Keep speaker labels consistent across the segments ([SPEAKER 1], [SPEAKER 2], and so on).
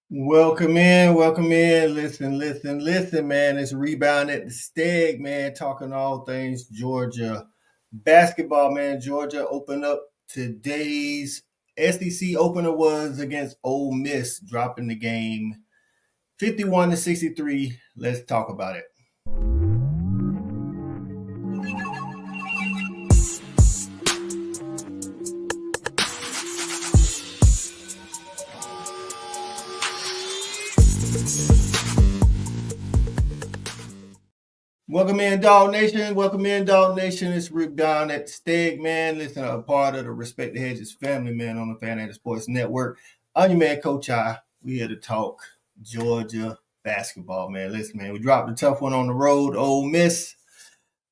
[SPEAKER 1] Welcome in. Listen, man. It's Rebound at the Steg, man. Talking all things Georgia basketball, man. Georgia opened up today's SEC opener was against Ole Miss, dropping the game 51-63. Let's talk about it. Welcome in, Dog Nation. Welcome in, Dog Nation. It's Rebound at the Steg, man. Listen, a part of the Respect the Hedges family, man, on the Fan Sports Network. I'm your man, Coach I. We here to talk Georgia basketball, man. Listen, man, we dropped a tough one on the road, Ole Miss.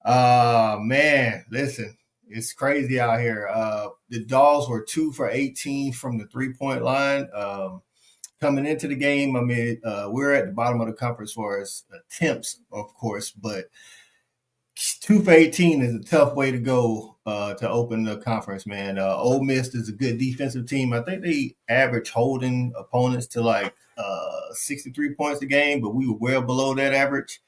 [SPEAKER 1] Man, listen, it's crazy out here. The Dawgs were 2 for 18 from the 3-point line. Coming into the game, I mean, we're at the bottom of the conference for as attempts, of course, but 2 for 18 is a tough way to go to open the conference, man. Ole Miss is a good defensive team. I think they average holding opponents to like 63 points a game, but we were well below that average.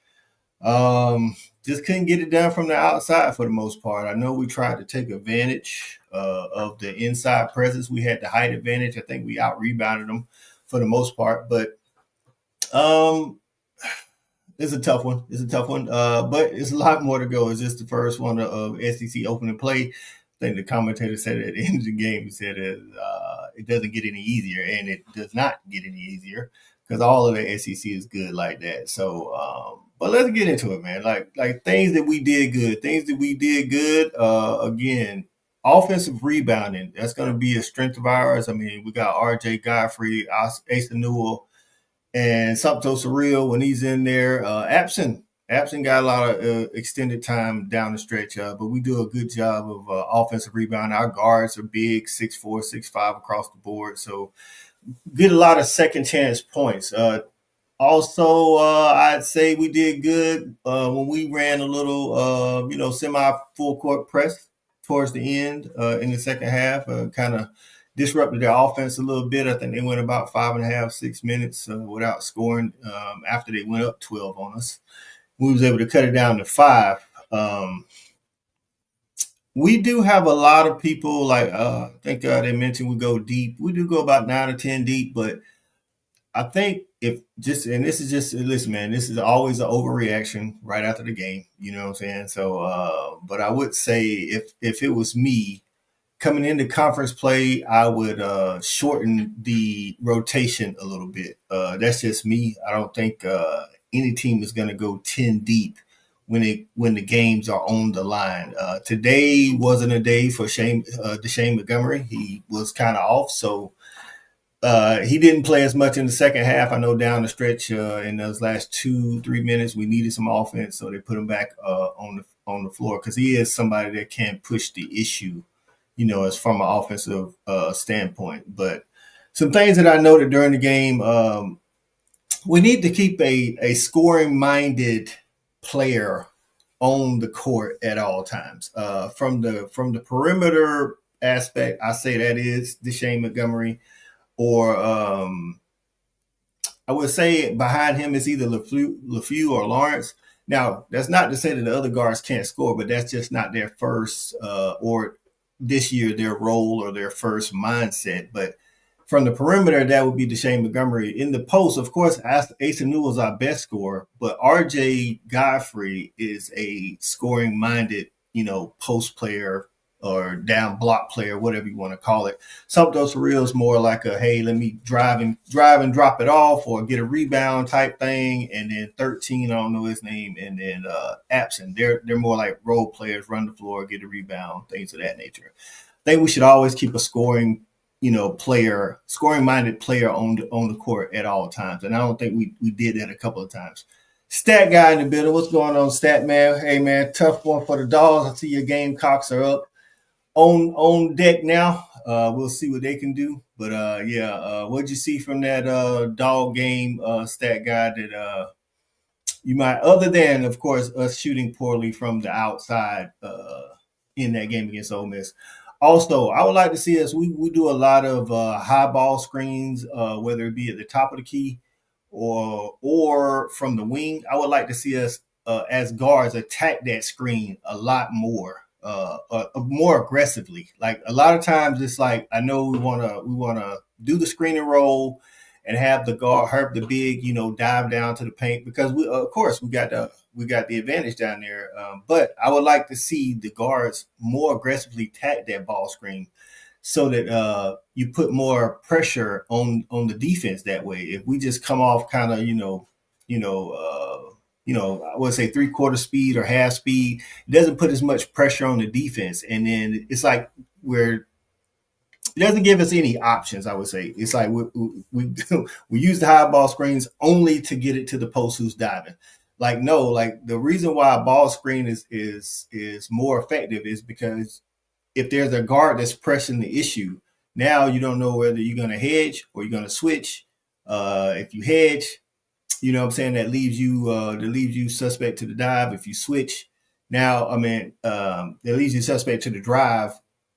[SPEAKER 1] Just couldn't get it done from the outside for the most part. I know we tried to take advantage of the inside presence. We had the height advantage. I think we out rebounded them for the most part, but um, it's a tough one. But it's a lot more to go. It's just the first one of SEC opening play. I think the commentator said at the end of the game, he said it doesn't get any easier, and it does not get any easier because all of the SEC is good like that. So, but let's get into it, man. Like things that we did good. Again, offensive rebounding. That's going to be a strength of ours. I mean, we got R.J. Godfrey, Asa Newell, and something so surreal when he's in there. Absent got a lot of extended time down the stretch, but we do a good job of offensive rebound. Our guards are big, 6'4", 6'5" across the board, so get a lot of second chance points. Also, I'd say we did good when we ran a little, semi full court press towards the end in the second half. Kind of disrupted their offense a little bit. I think they went about 5.5, 6 minutes without scoring after they went up 12 on us. We was able to cut it down to 5. We do have a lot of people like I think they mentioned we go deep. We do go about 9 or 10 deep, but I think if just and this is just listen, man, this is always an overreaction right after the game. You know what I'm saying? So, but I would say if it was me coming into conference play, I would shorten the rotation a little bit. That's just me. I don't think any team is going to go 10 deep when the games are on the line. Today wasn't a day for Deshane Montgomery. He was kind of off, so he didn't play as much in the second half. I know down the stretch in those last 2-3 minutes, we needed some offense, so they put him back on the floor because he is somebody that can push the issue, as from an offensive standpoint. But some things that I noted during the game, we need to keep a scoring minded player on the court at all times. From the perimeter aspect, I say that is Deshane Montgomery or I would say behind him is either LeFew or Lawrence. Now, that's not to say that the other guards can't score, but that's just not their first or this year their role or their first mindset. But from the perimeter, that would be Deshane Montgomery. In the post, of course, Asa Newell is our best scorer, but R.J. Godfrey is a scoring-minded, post player or down block player, whatever you want to call it. Something for real is more like a, hey, let me drive and drop it off or get a rebound type thing. And then 13, I don't know his name, and then absent. They're more like role players, run the floor, get a rebound, things of that nature. I think we should always keep a scoring minded player on the court at all times. And I don't think we did that a couple of times. Stat guy in the building. What's going on, Stat man? Hey man, tough one for the Dawgs. I see your Gamecocks are up on deck now. We'll see what they can do. But what'd you see from that dog game stat guy that you might, other than of course us shooting poorly from the outside in that game against Ole Miss? Also, I would like to see us. We do a lot of high ball screens, whether it be at the top of the key or from the wing. I would like to see us as guards attack that screen a lot more aggressively. Like a lot of times, it's like I know we wanna do the screen and roll and have the guard, have the big, dive down to the paint because we, of course, we got the advantage down there. But I would like to see the guards more aggressively attack that ball screen so that you put more pressure on the defense that way. If we just come off kind of, you know, I would say 3/4 speed or half speed, it doesn't put as much pressure on the defense. And then it's like we're it doesn't give us any options. I would say it's like we we use the high ball screens only to get it to the post who's diving. Like no, like the reason why a ball screen is more effective is because if there's a guard that's pressing the issue, now you don't know whether you're going to hedge or you're going to switch. If you hedge, what I'm saying, that leaves you suspect to the dive. If you switch, now I mean that leaves you suspect to the drive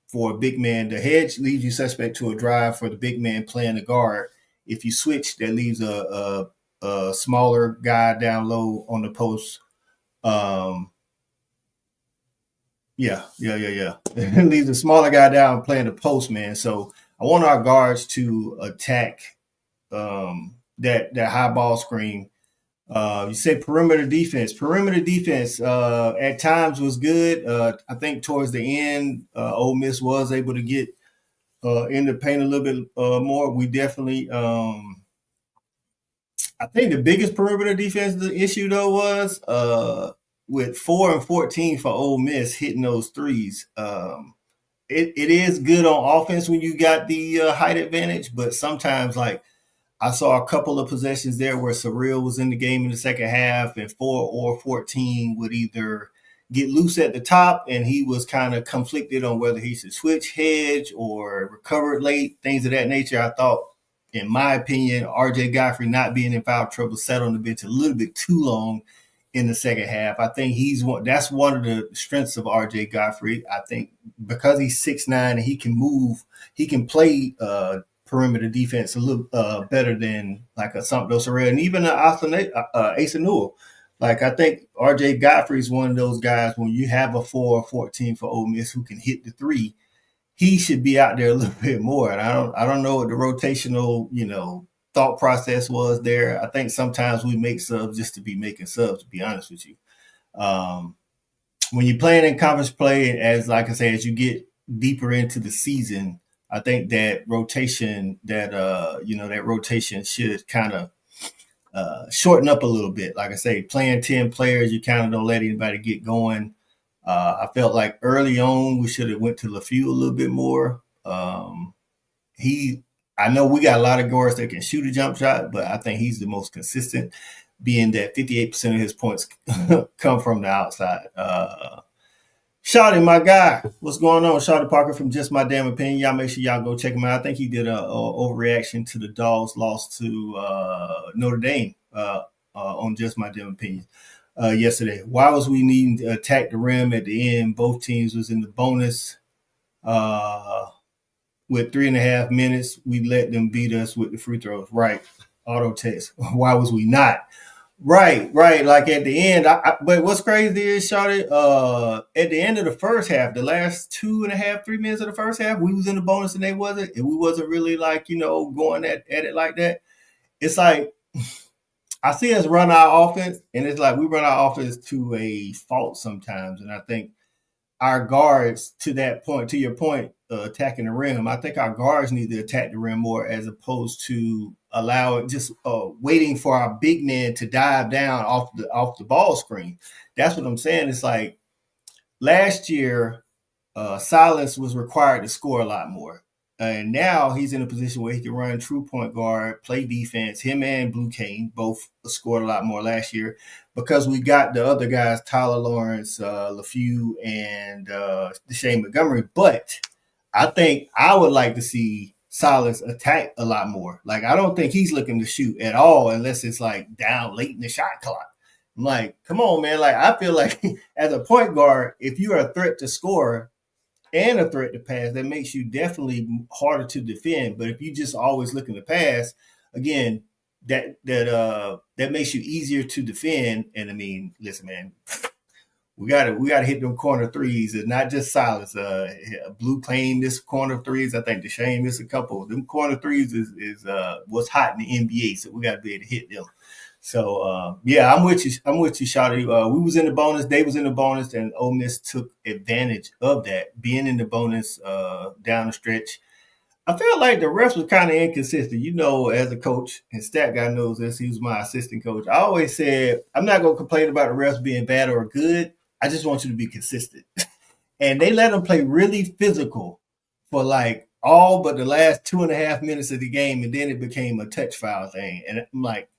[SPEAKER 1] for a big man. The hedge leaves you suspect to a drive for the big man playing the guard. If you switch, that leaves a smaller guy down low on the post. Um, yeah. It leaves a smaller guy down playing the post man. So I want our guards to attack that high ball screen. You said perimeter defense. Perimeter defense at times was good. I think towards the end, Ole Miss was able to get in the paint a little bit more. We definitely, I think the biggest perimeter defense issue though was with 4 and 14 for Ole Miss hitting those threes. It is good on offense when you got the height advantage, but sometimes like I saw a couple of possessions there where Surreal was in the game in the second half, and 4 or 14 would either get loose at the top, and he was kind of conflicted on whether he should switch, hedge, or recover late, things of that nature. I thought, in my opinion, RJ Godfrey not being in foul trouble sat on the bench a little bit too long in the second half. I think that's one of the strengths of RJ Godfrey. I think because he's 6'9" and he can move, he can play perimeter defense a little better than like a Sumpto Sorrell and even Asa Newell. Like I think RJ Godfrey is one of those guys when you have a 4 or 14 for Ole Miss who can hit the three, he should be out there a little bit more. And I don't know what the rotational, thought process was there. I think sometimes we make subs just to be making subs, to be honest with you. Um, when you're playing in conference play, as like I say, as you get deeper into the season, I think that rotation should kind of shorten up a little bit. Like I say, playing 10 players, you kind of don't let anybody get going. I felt like early on we should have went to LeFew a little bit more. He, I know we got a lot of guards that can shoot a jump shot, but I think he's the most consistent, being that 58% of his points come from the outside. Shawty, my guy, what's going on? Shawty Parker from Just My Damn Opinion. Y'all make sure y'all go check him out. I think he did a overreaction to the Dawgs loss to Notre Dame on Just My Damn Opinion yesterday. Why was we needing to attack the rim at the end? Both teams was in the bonus. With 3.5 minutes, we let them beat us with the free throws. Right. Auto text. Why was we not? Right. Like at the end, but what's crazy is, Shawty, at the end of the first half, the last 2.5, 3 minutes of the first half, we was in the bonus and they wasn't, and we wasn't really like, going at it like that. It's like I see us run our offense, and it's like we run our offense to a fault sometimes. And I think our guards, to that point, to your point, attacking the rim, I think our guards need to attack the rim more as opposed to just waiting for our big man to dive down off the ball screen. That's what I'm saying. It's like last year, Silas was required to score a lot more. And now he's in a position where he can run true point guard, play defense. Him and Blue Kane both scored a lot more last year because we got the other guys, Tyler Lawrence, LeFew, and Shane Montgomery. But I think I would like to see Silas attack a lot more. Like, I don't think he's looking to shoot at all unless it's like down late in the shot clock. I'm like, come on, man. Like, I feel like as a point guard, if you're a threat to score, and a threat to pass, that makes you definitely harder to defend. But if you just always looking to pass, again, that makes you easier to defend. And I mean, listen, man, we gotta hit them corner threes and not just silence. Blue claimed this corner threes. I think Deshane missed a couple. Them corner threes is what's hot in the NBA. So we gotta be able to hit them. So yeah, I'm with you. I'm with you, Shotty. We was in the bonus. They was in the bonus, and Ole Miss took advantage of that, being in the bonus down the stretch. I felt like the refs were kind of inconsistent. You know, as a coach, and Stat Guy knows this. He was my assistant coach. I always said I'm not going to complain about the refs being bad or good. I just want you to be consistent. And they let them play really physical for like all but the last 2.5 minutes of the game, and then it became a touch foul thing. And I'm like,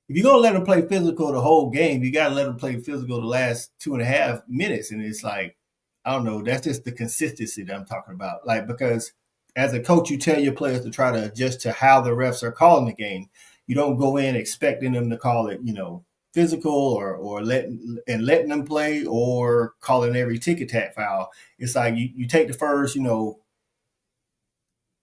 [SPEAKER 1] if you're gonna let them play physical the whole game, you gotta let them play physical the last 2.5 minutes. And it's like, I don't know, that's just the consistency that I'm talking about. Like, because as a coach, you tell your players to try to adjust to how the refs are calling the game. You don't go in expecting them to call it, physical or letting them play or calling every ticket tack foul. It's like you take the first,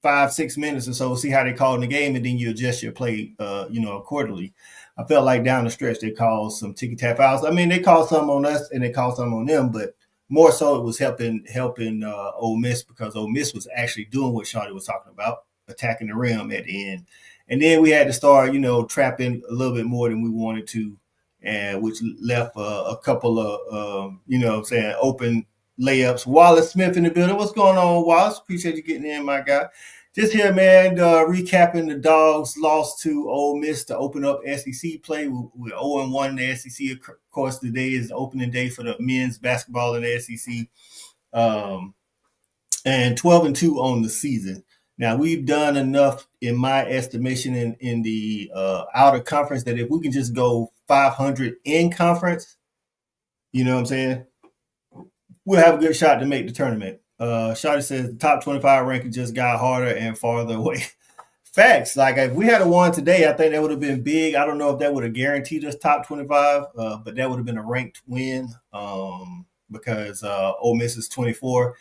[SPEAKER 1] 5-6 minutes or so, see how they call in the game, and then you adjust your play, accordingly. I felt like down the stretch they called some ticky tack fouls. I mean, they called some on us and they called some on them, but more so it was helping Ole Miss, because Ole Miss was actually doing what Shawty was talking about, attacking the rim at the end. And then we had to start, trapping a little bit more than we wanted to, and which left a couple of, saying open layups. Wallace Smith in the building. What's going on, Wallace? Appreciate you getting in, my guy. Just here, man, recapping the Dawgs loss to Ole Miss to open up SEC play. We're 0-1 in the SEC. Of course, today is the opening day for the men's basketball in the SEC, and 12-2 on the season. Now, we've done enough, in my estimation, in the outer conference, that if we can just go 500 in conference, you know what I'm saying, we'll have a good shot to make the tournament. Shotty says the top 25 ranking just got harder and farther away. Facts. Like, if we had a one today, I think that would have been big. I don't know if that would have guaranteed us top 25, but that would have been a ranked win, because Ole Miss is 24.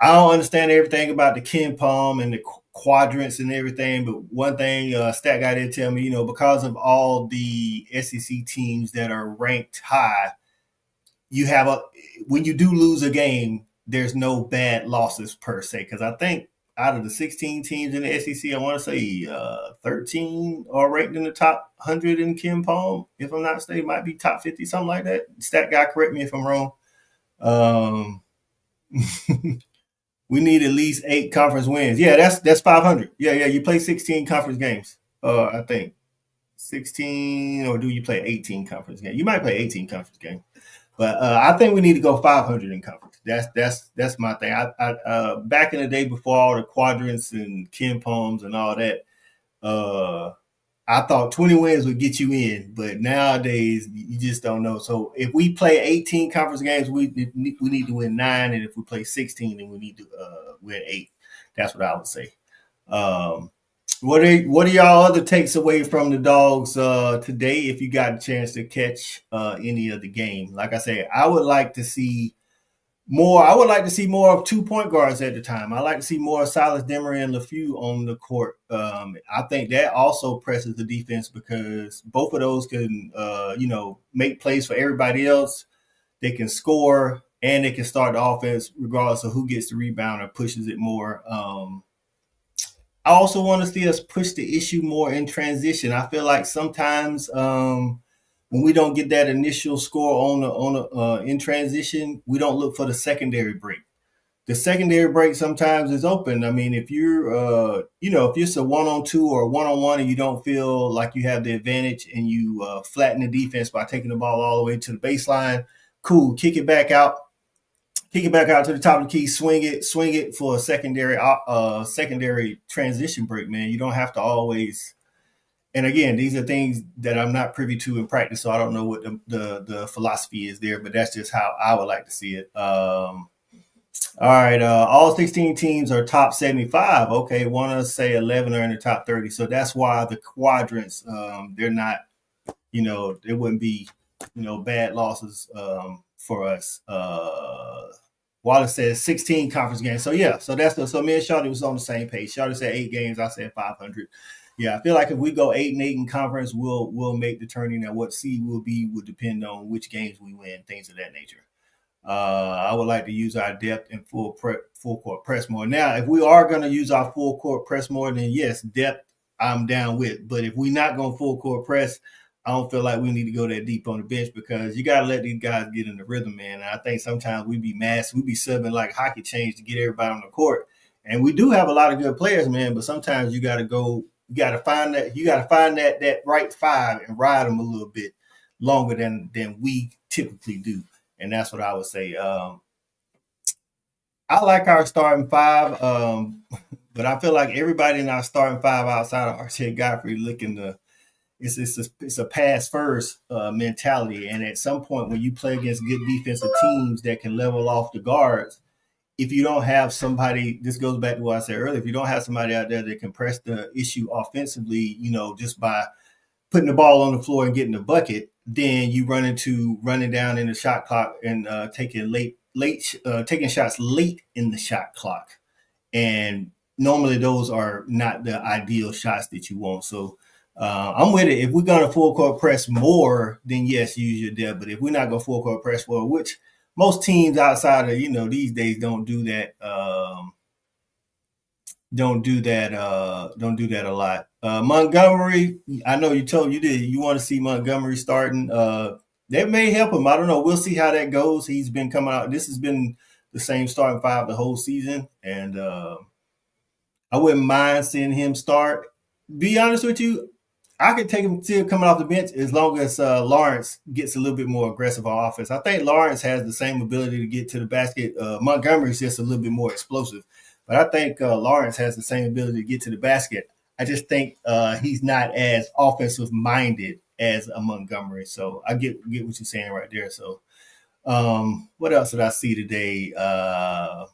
[SPEAKER 1] I don't understand everything about the Ken Palm and the quadrants and everything, but one thing Stat Guy did tell me, because of all the SEC teams that are ranked high, you have when you do lose a game, there's no bad losses per se. Because I think out of the 16 teams in the SEC, I want to say 13 are ranked in the top 100 in Ken Palm. If I'm not mistaken, might be top 50, something like that. Stat Guy, correct me if I'm wrong. Um, we need at least 8 conference wins. Yeah, that's 500. Yeah. You play 16 conference games. I think 16, or do you play 18 conference games? You might play 18 conference games. But I think we need to go 500 in conference. That's my thing. I back in the day, before all the quadrants and Ken Palms and all that, I thought 20 wins would get you in, but nowadays you just don't know. So if we play 18 conference games, we need to win 9, and if we play 16, then we need to win 8. That's what I would say. Um, what are y'all other takes away from the Dogs today? If you got a chance to catch any of the game, like I said, I would like to see more. I would like to see more of 2 point guards at the time. I like to see more of Silas Demery and LeFew on the court. I think that also presses the defense, because both of those can, make plays for everybody else. They can score and they can start the offense regardless of who gets the rebound or pushes it more. I also want to see us push the issue more in transition. I feel like sometimes when we don't get that initial score in transition, we don't look for the secondary break. The secondary break sometimes is open. I mean, if you're if it's a 1-on-2 or a 1-on-1 and you don't feel like you have the advantage, and you flatten the defense by taking the ball all the way to the baseline, cool. Kick it back out to the top of the key, swing it for a secondary transition break, man. You don't have to always. And again, these are things that I'm not privy to in practice, so I don't know what the philosophy is there, but that's just how I would like to see it. All right, all 16 teams are top 75. Okay, want to say 11 are in the top 30, so that's why the quadrants, they're not, it wouldn't be, bad losses for us. Wallace says 16 conference games. So yeah, so that's so me and Shawty was on the same page. Shawty said 8 games. I said 500. Yeah, I feel like if we go 8-8 in conference, we'll make the turning. That what seed will be would depend on which games we win, things of that nature. I would like to use our depth and full court press more. Now, if we are going to use our full court press more, then yes, depth I'm down with. But if we're not going full court press, I don't feel like we need to go that deep on the bench because you got to let these guys get in the rhythm, man. And I think sometimes we be we be subbing like hockey change to get everybody on the court. And we do have a lot of good players, man. But sometimes you got to go, you got to find that right five and ride them a little bit longer than we typically do. And that's what I would say. I like our starting five, but I feel like everybody in our starting five outside of RJ Godfrey looking to it's a pass first mentality. And at some point, when you play against good defensive teams that can level off the guards, if you don't have somebody, this goes back to what I said earlier. If you don't have somebody out there that can press the issue offensively, just by putting the ball on the floor and getting the bucket, then you run into running down in the shot clock and taking shots late in the shot clock. And normally those are not the ideal shots that you want. So I'm with it. If we're going to full court press more, then yes, use your depth. But if we're not going to full court press more, which most teams outside of these days don't do that. Don't do that a lot. Montgomery, I know you did. You want to see Montgomery starting. That may help him. I don't know. We'll see how that goes. He's been coming out. This has been the same starting five the whole season, and I wouldn't mind seeing him start. Be honest with you, I could take him still coming off the bench as long as Lawrence gets a little bit more aggressive on offense. I think Lawrence has the same ability to get to the basket. Montgomery's just a little bit more explosive. But I think Lawrence has the same ability to get to the basket. I just think he's not as offensive minded as a Montgomery. So I get what you're saying right there. So what else did I see today? Shout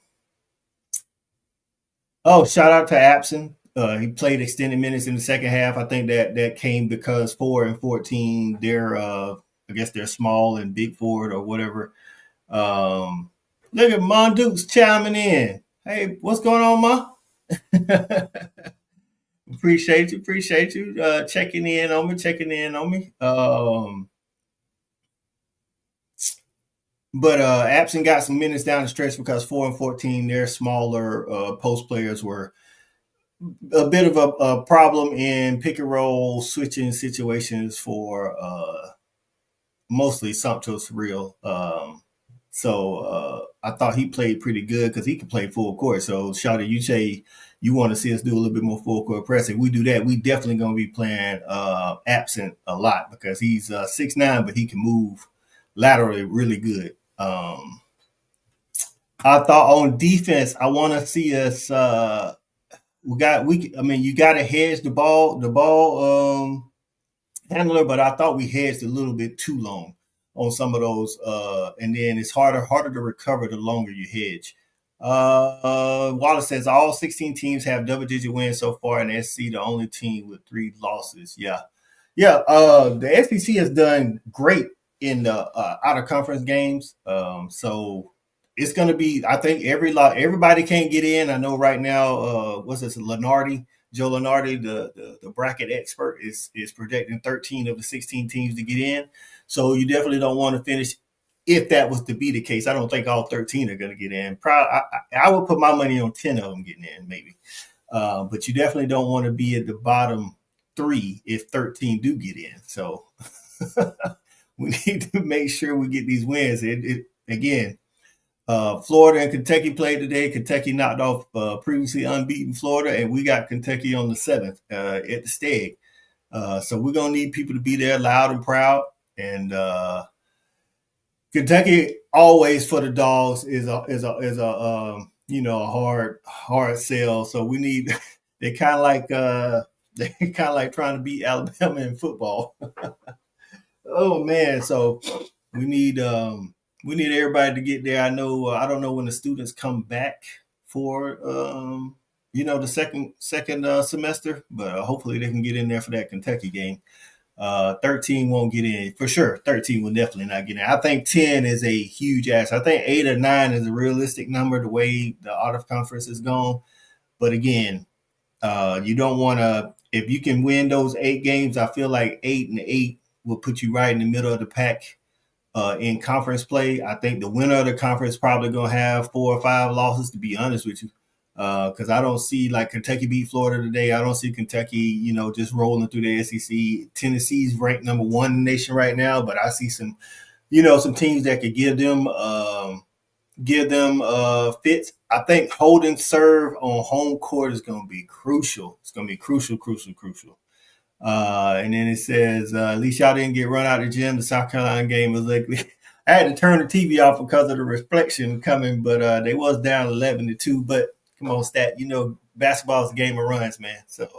[SPEAKER 1] out to Abson. He played extended minutes in the second half. I think that came because 4 and 14, I guess they're small and big forward or whatever. Look at Mon Dukes chiming in. Hey, what's going on, Ma? Appreciate you. Checking in on me. But Abson got some minutes down the stretch because 4 and 14, their smaller post players were a bit of a problem in pick and roll switching situations for mostly Santos Real. So I thought he played pretty good because he can play full court. So, Shawty, you say you want to see us do a little bit more full court press. If we do that, we definitely going to be playing Absent a lot because he's 6'9", but he can move laterally really good. I thought on defense, I want to see us. You got to hedge the ball handler, but I thought we hedged a little bit too long on some of those, and then it's harder to recover the longer you hedge. Wallace says all 16 teams have double-digit wins so far, and SC the only team with 3 losses. Yeah. The SEC has done great in the out-of-conference games. So it's going to be, I think, everybody can't get in. I know right now, what's this, Joe Lenardi, the bracket expert, is projecting 13 of the 16 teams to get in. So you definitely don't want to finish. If that was to be the case, I don't think all 13 are going to get in. I would put my money on 10 of them getting in, maybe. But you definitely don't want to be at the bottom 3 if 13 do get in. So we need to make sure we get these wins. Again, Florida and Kentucky played today. Kentucky knocked off previously unbeaten Florida, and we got Kentucky on the 7th at the Steg. So we're going to need people to be there loud and proud. And Kentucky always for the Dawgs is a hard sell. So we need they kind of like trying to beat Alabama in football. Oh man, so we need everybody to get there. I know I don't know when the students come back for the second semester, but hopefully they can get in there for that Kentucky game. 13 won't get in for sure. 13 will definitely not get in. I think 10 is a huge ask. I think 8 or 9 is a realistic number the way the out of conference is gone. But again, you don't want to. If you can win those 8 games, I feel like 8-8 will put you right in the middle of the pack in conference play. I think the winner of the conference is probably going to have 4 or 5 losses, to be honest with you. Because I don't see like Kentucky beat Florida today. I don't see Kentucky, just rolling through the SEC. Tennessee's ranked number 1 in the nation right now, but I see some teams that could give them fits. I think holding serve on home court is going to be crucial. It's going to be crucial, crucial, crucial. And then it says, at least y'all didn't get run out of the gym. The South Carolina game was ugly. I had to turn the TV off because of the reflection coming, but they was down 11-2. But come on, Stat. Basketball is a game of runs, man. So,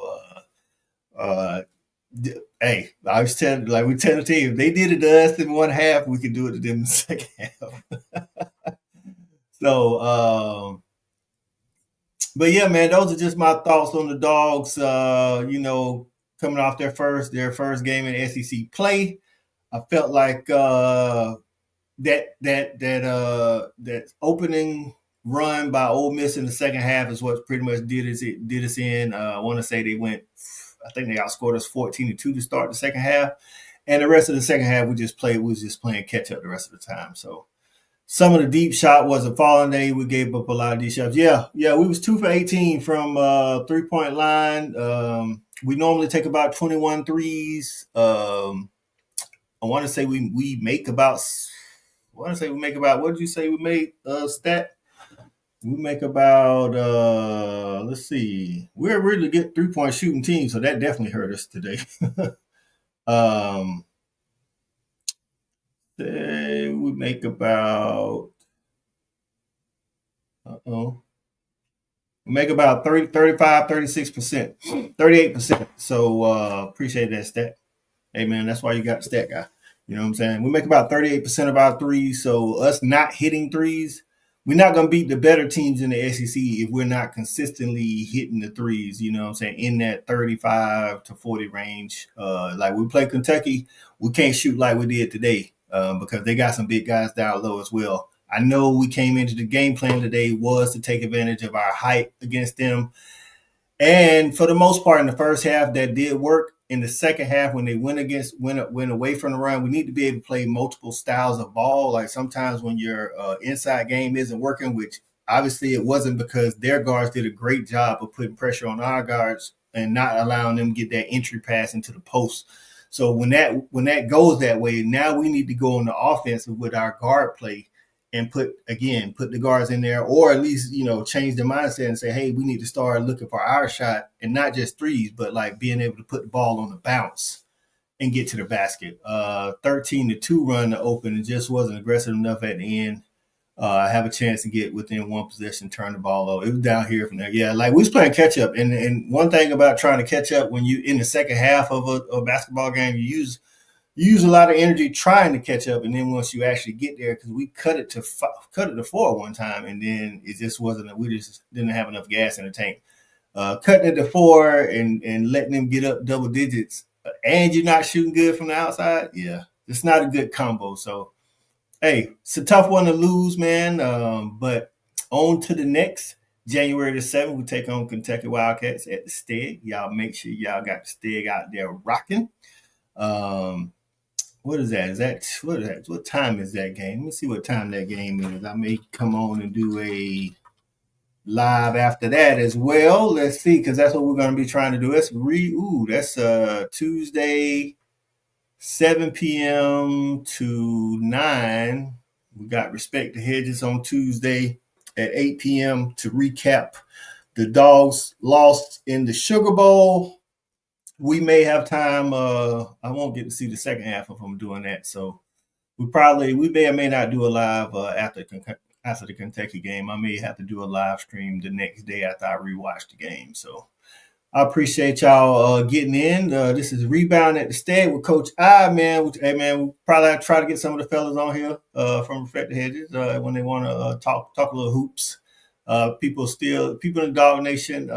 [SPEAKER 1] hey, I was telling, like we tell the team, if they did it to us in one half, we could do it to them in the second half. So, but yeah, man, those are just my thoughts on the Dogs. Coming off their first game in SEC play, I felt like that opening run by Ole Miss in the second half is what pretty much did us in. I want to say they went. I think they outscored us 14-2 to start the second half, and the rest of the second half we was just playing catch up the rest of the time. So some of the deep shot wasn't falling. We gave up a lot of deep shots. Yeah, we was 2 for 18 from 3-point line. We normally take about 21 threes. I want to say we make about. What did you say we made? Stat. We make about. Let's see. We're a really good 3-point shooting team, so that definitely hurt us today. We make about. We make about 30, 35, 36%, 38%. So appreciate that, Stat. Hey, man, that's why you got the Stat guy. You know what I'm saying? We make about 38% of our threes. So us not hitting threes, we're not going to beat the better teams in the SEC if we're not consistently hitting the threes, you know what I'm saying, in that 35 to 40 range. Like we play Kentucky, we can't shoot like we did today because they got some big guys down low as well. I know we came into the game plan today was to take advantage of our height against them. And for the most part, in the first half, that did work. In the second half, when they went away from the run, we need to be able to play multiple styles of ball. Like sometimes when your inside game isn't working, which obviously it wasn't because their guards did a great job of putting pressure on our guards and not allowing them to get that entry pass into the post. So when that goes that way, now we need to go on the offensive with our guard play and put the guards in there, or at least, change the mindset and say, hey, we need to start looking for our shot and not just threes, but like being able to put the ball on the bounce and get to the basket. 13-2 run to open. It just wasn't aggressive enough at the end. Have a chance to get within one possession, turn the ball over. It was down here from there. Yeah, like we was playing catch up. And one thing about trying to catch up when you in the second half of a basketball game, you use a lot of energy trying to catch up, and then once you actually get there, because we cut it to 4 one time, and then it just wasn't. We just didn't have enough gas in the tank. Cutting it to 4 and letting them get up double digits, and you're not shooting good from the outside. Yeah, it's not a good combo. So, hey, it's a tough one to lose, man. But on to the next. January the 7th, we take on Kentucky Wildcats at the Steg. Y'all make sure y'all got the Steg out there rocking. What is that? What time is that game? Let me see what time that game is. I may come on and do a live after that as well. Let's see, because that's what we're going to be trying to do. That's Tuesday, 7 p.m. to 9. We got Respect the Hedges on Tuesday at 8 p.m. to recap the Dogs lost in the Sugar Bowl. We may have time. I won't get to see the second half if I'm doing that. So we may or may not do a live after the Kentucky game. I may have to do a live stream the next day after I rewatch the game. So I appreciate y'all getting in. This is Rebound at the Steg with Coach I, man. Hey, man, we'll probably try to get some of the fellas on here from Respect the Hedges when they want to talk a little hoops. People in the Dog Nation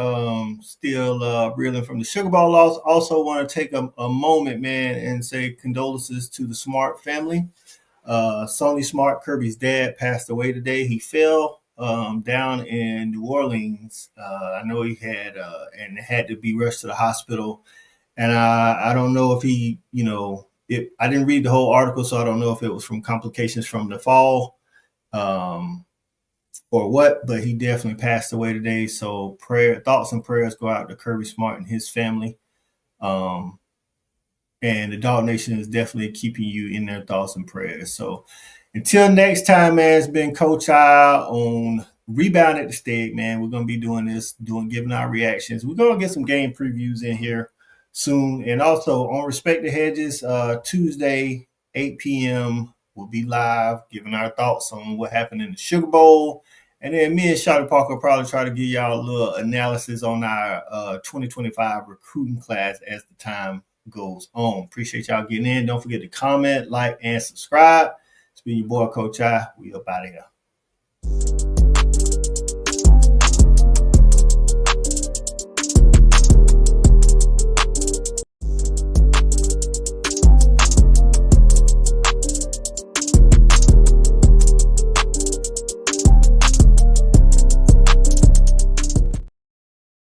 [SPEAKER 1] still reeling from the Sugar Bowl loss. Also want to take a moment, man, and say condolences to the Smart family. Sonny Smart, Kirby's dad, passed away today. He fell down in New Orleans. I know he had and had to be rushed to the hospital. And I don't know if he, I didn't read the whole article, so I don't know if it was from complications from the fall or what, but he definitely passed away today. So thoughts and prayers go out to Kirby Smart and his family. And the Dog Nation is definitely keeping you in their thoughts and prayers. So until next time, man, it's been Coach I on Rebound at the Steg, man. We're going to be doing this, giving our reactions. We're going to get some game previews in here soon. And also on Respect the Hedges, Tuesday, 8 p.m., we'll be live giving our thoughts on what happened in the Sugar Bowl. And then me and Shotty Parker will probably try to give y'all a little analysis on our 2025 recruiting class as the time goes on. Appreciate y'all getting in. Don't forget to comment, like, and subscribe. It's been your boy, Coach I. We up out of here.